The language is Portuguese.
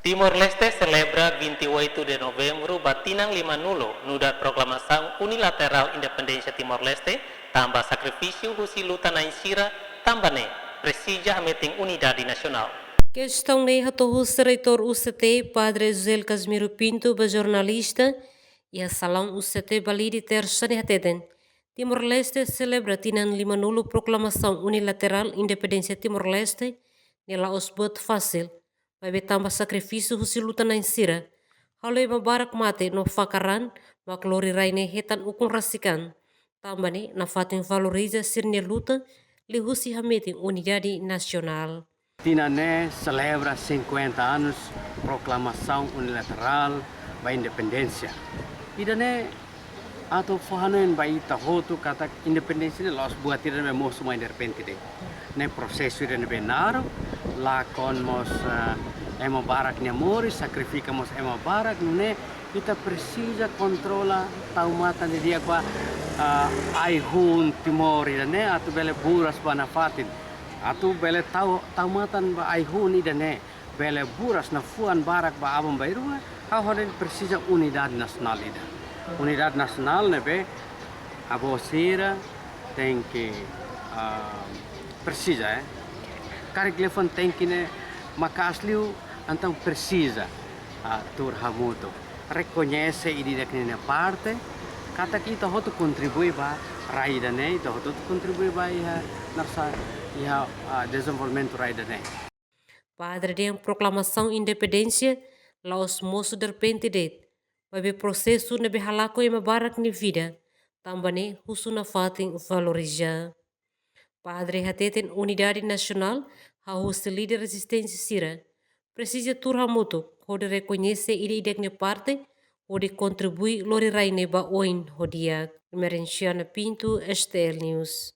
Timor-Leste celebra 28 de novembro batinang 5 nuda proklamação unilateral independência Timor-Leste tambah sacrifício husi luta na insira tambane presija meeting unidade nacional. Questão nem ratohu reitor UCT, Padre José Casimiro Pinto, jornalista, e a salão UCT Balidi terça de hateten. Timor-Leste celebra tinan 5 proclamação unilateral independência Timor-Leste, nela osbot fácil, vai tambah sacrifício husi luta na insira. Haloi mabarak mate no fakaran, maklori raine hetan ukun rasikan. Tambane na fatin valoriza sirne luta, li husi hameting unidade nacional. Tinané celebra 50 anos proclamação unilateral da independência. Idane atau fahanen bai tahotu kata independência ne los buat tidak memo semua de repente de. Ne processo de benar la con mos emo barak ne mori sacrificamos emo barak ne kita precisa controla taumata de dia qua ai hun timori ne atu bele buras banafatin. Atu bele taumatan ba ai hun idane bele buras na fuan barak ba abam bairua ha hoden precisa unidade nacional ida. Unidade nacional nebe a vocera tem que precisa cariglefon tem que ne macasliu então precisa tur hamuto reconhece idida que ne parte kata kita hotu contribui ba raida ne itu hotu contribui ba ya narsa ya desenvolvimento raida ne. Padre de proclamação independência la os moço de repente det. Babe processo nebe halako e mabarak ni vida. Tambane husu na fatin valoriza. Padre hateten unidade nacional ha husu líder resistência sira. Precisa turha moto, hode reconhece ide idekne parte, hode contribui lori raine ba oin hodia. Merenciana Pinto, STL News.